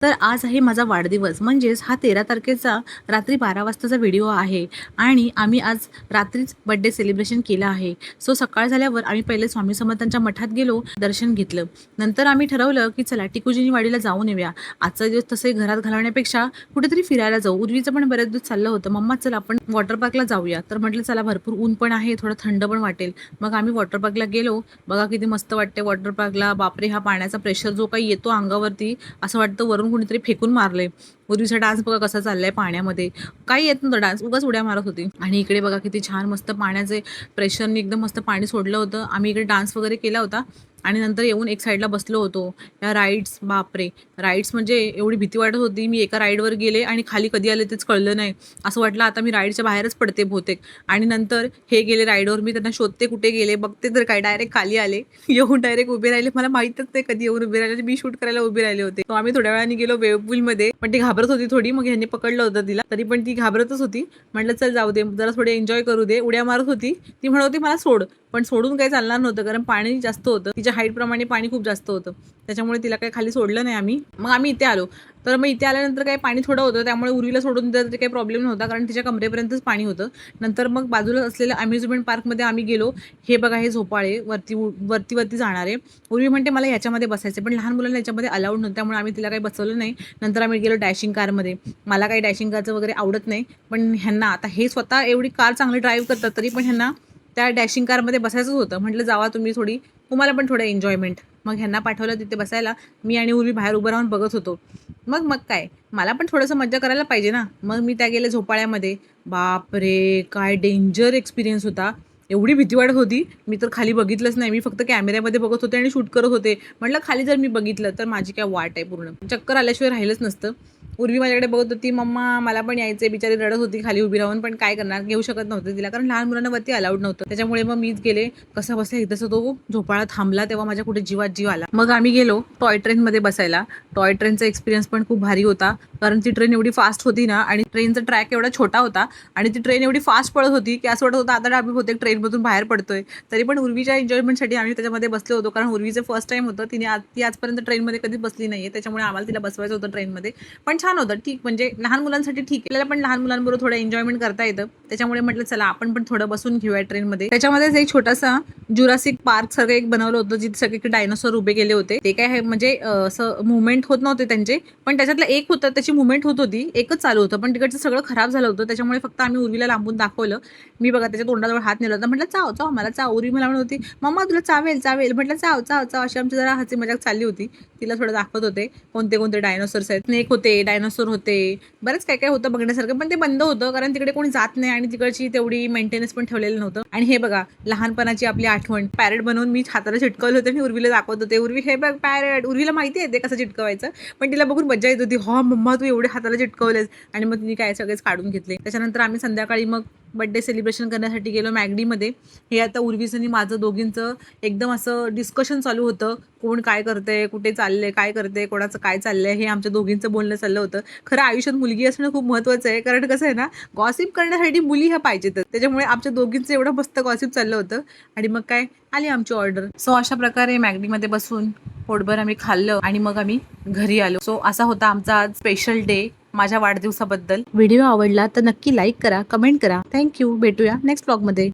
तर आज आहे माझा वाढदिवस, म्हणजेच हा 13 तारखेचा रात्री 12 वाजताचा व्हिडिओ आहे आणि आम्ही आज रात्रीच बर्थडे सेलिब्रेशन केलं आहे. सो सकाळ झाल्यावर आम्ही पहिले स्वामी समर्थांच्या मठात गेलो, दर्शन घेतलं. नंतर आम्ही ठरवलं की चला टिकुजीनी वाडीला जाऊन येऊया. आजचा दिवस तसे घरात घालवण्यापेक्षा कुठेतरी फिरायला जाऊ. उर्वीचं पण बरेच दिवस चाललं होतं, मम्मा चल आपण वॉटर पार्कला जाऊया. तर म्हटलं चला, भरपूर ऊन पण आहे, थोडं थंड पण वाटेल. मग आम्ही वॉटर पार्कला गेलो. बघा किती मस्त वाटते वॉटर पार्कला. बापरे, हा पाण्याचा प्रेशर जो काही येतो अंगावरती, असं वाटतं वरून कोणीतरी फेकून मारले. उर्वीचा डान्स बघा कसा चाललाय पाण्यामध्ये. काही येत नव्हतं डान्स, उगाच उड्या मारत होती. आणि इकडे बघा किती छान मस्त पाण्याचे प्रेशरने एकदम मस्त पाणी सोडलं होतं. आम्ही इकडे डान्स वगैरे केला होता आणि नंतर येऊन एक साईडला बसलो होतो. या राईड्स, बापरे, राईड्स म्हणजे एवढी भीती वाटत होती. मी एका राईडवर गेले आणि खाली कधी आले तेच कळलं नाही. असं वाटलं आता मी राईडच्या बाहेरच पडते बहुतेक. आणि नंतर हे गेले राईडवर, मी त्यांना शोधते कुठे गेले, बघते तर काय डायरेक्ट खाली आले. येऊन डायरेक्ट उभे राहिले. मला माहीतच नाही कधी येऊन उभे राहिले. मी शूट करायला उभे राहिले होते. तो आम्ही थोड्या वेळाने गेलो वेव्ह पूलमध्ये, पण ती घाबरत होती थोडी. मग ह्यांनी पकडलं होतं तिला, तरी पण ती घाबरतच होती. म्हटलं चल जाऊ दे, जरा थोडे एन्जॉय करू दे. उड्या मारत होती. ती म्हणत होती मला सोड, पण सोडून काही चालणार नव्हतं, कारण पाणी जास्त होतं. तिच्या हाईट प्रमाणे पाणी खूप जास्त होतं, त्याच्यामुळे तिला काही खाली सोडलं नाही आम्ही. मग आम्ही इथे आलो. तर मग इथे आल्यानंतर काही पाणी थोडं होतं, त्यामुळे उर्वीला सोडून दिलं तरी काही प्रॉब्लेम नव्हता, कारण तिच्या कमरेपर्यंतच पाणी होतं. नंतर मग बाजूला असलेल्या अम्युजमेंट पार्कमध्ये आम्ही गेलो. हे बघा, हे झोपाळे वरती वरती वरती जाणारे. उर्वी म्हणते मला याच्यामध्ये बसायचे, पण लहान मुलांना याच्यामध्ये अलाउड नव्हतं, त्यामुळे आम्ही तिला काही बसवलं नाही. नंतर आम्ही गेलो डॅशिंग कारमध्ये. मला काही डॅशिंग कारचं वगैरे आवडत नाही, पण ह्यांना आता हे स्वतः एवढी कार चांगली ड्राईव्ह करतात, तरी पण ह्यांना त्या डॅशिंग कारमध्ये बसायचंच होतं. म्हटलं जावा तुम्ही, थोडी तुम्हाला पण थोडं एन्जॉयमेंट. मग ह्यांना पाठवलं तिथे बसायला. मी आणि उर्वी बाहेर उभं राहून बघत होतो. मग काय, मला पण थोडंसं मज्जा करायला पाहिजे ना. मग मी त्या गेले झोपाळ्यामध्ये. बापरे, काय डेंजर एक्सपिरियन्स होता. एवढी भीती वाटत होती, मी तर खाली बघितलंच नाही. मी फक्त कॅमेऱ्यामध्ये बघत होते आणि शूट करत होते. म्हटलं खाली जर मी बघितलं तर माझी काय वाट आहे, पूर्ण चक्कर आल्याशिवाय राहिलंच नसतं. उर्वी माझ्याकडे बघत होती, मम्मा मला पण यायचंय. बिचारी रडत होती खाली उभी राहून, पण काय करणार, घेऊ शकत नव्हतं तिला, कारण लहान मुलांना वरती अलाउड नव्हतं. त्याच्यामुळे मग मीच गेले. कसा बसला इथंच तो झोपाळा थांबला, तेव्हा माझ्या कुठे जीवात जीव आला. मग आम्ही गेलो टॉय ट्रेनमध्ये बसायला. टॉय ट्रेनचा एक्सपिरियन्स पण खूप भारी होता, कारण ती ट्रेन एवढी फास्ट होती ना, आणि ट्रेनचा ट्रॅक एवढा छोटा होता आणि ती ट्रेन एवढी फास्ट पळत होती की असं वाटत होतं आता आम्ही बहुतेक ट्रेनमधून बाहेर पडतोय. तरी पण उर्वीच्या एन्जॉयमेंटसाठी आम्ही त्याच्यामध्ये बसलो होतो, कारण उर्वीचं फर्स्ट टाइम होतं. ती आजपर्यंत ट्रेनमध्ये कधी बसली नाहीये, त्याच्यामुळे आम्हाला तिला बसवायचं होतं ट्रेनमध्ये. पण छान होतं, ठीक, म्हणजे लहान मुलांसाठी ठीक. आपल्याला पण लहान मुलांबरोबर थोडं एन्जॉयमेंट करता येतं, त्याच्यामुळे म्हटलं चला आपण पण थोडं बसून घेऊया ट्रेनमध्ये. त्याच्यामध्येच एक छोटासा जुरासिक पार्क सारखं एक बनवलं होतं, जिथे सगळे डायनोसॉर उभे केले होते. ते काय आहे म्हणजे असं मुवमेंट होत नव्हते त्यांचे, पण त्याच्यातलं एक होतं त्याची मुवमेंट होत होती, एकच चालू होतं, पण तिकडचं सगळं खराब झालं होतं. त्याच्यामुळे फक्त आम्ही उर्वीला लांबून दाखवलं. मी बघा त्याच्या तोंडाजवळ हात नेला होता. म्हटलं चाव चाव, मला चाव. उर्वी मला म्हणत होती मम्मा तुला चावेल चावेल. म्हटलं चाव चाव चाव. अशी आमची जरा हसी मजाक चालली होती. तिला थोडं दाखवत होते कोणते कोणते डायनोसॉर्स आहेत. स्नेक होते, डायनोसॉर होते, बरंच काय काय होतं बघण्यासारखं, पण ते बंद होतं कारण तिकडे कोणी जात नाही आणि तिकडची तेवढी मेंटेनन्स पण ठेवलेलं नव्हतं. आणि हे बघा लहानपणाची आपली आठवण, पॅरेट बनवून मी हाताला चिटकवलं होतं आणि उर्वीला दाखवत होते. उर्वी हे बघ पॅरेट. उर्वीला माहिती आहे ते कसं चिटकवायचं, पण तिला बघून मज्जा येत होती. हा मम्मा तू एवढे हाताला चिटकवलेस. आणि मग तिने काय सगळेच काढून घेतले. त्याच्यानंतर आम्ही संध्याकाळी मग बर्थडे सेलिब्रेशन करण्यासाठी गेलो मॅगडीमध्ये. हे आता उर्वीचं आणि माझं दोघींचं एकदम असं डिस्कशन चालू होतं, कोण काय करते, कुठे चाललंय, काय करते, कोणाचं काय चाललंय, हे आमच्या दोघींचं बोलणं चाललं होतं. खरं आयुष्यात मुलगी असणं खूप महत्त्वाचं आहे, कारण कसं आहे ना, गॉसिप करण्यासाठी मुली ह्या पाहिजेतच. त्याच्यामुळे आमच्या दोघींचं एवढं मस्त गॉसिप चाललं होतं. आणि मग काय, आली आमची ऑर्डर. सो अशा प्रकारे मॅगडीमध्ये बसून पोटभर आम्ही खाल्लं आणि मग आम्ही घरी आलो. सो असा होता आमचा आज स्पेशल डे माझ्या वाढदिवसाबद्दल. व्हिडिओ आवडला तर नक्की लाईक करा, कमेंट करा. थँक्यू. भेटूया नेक्स्ट व्लॉगमध्ये.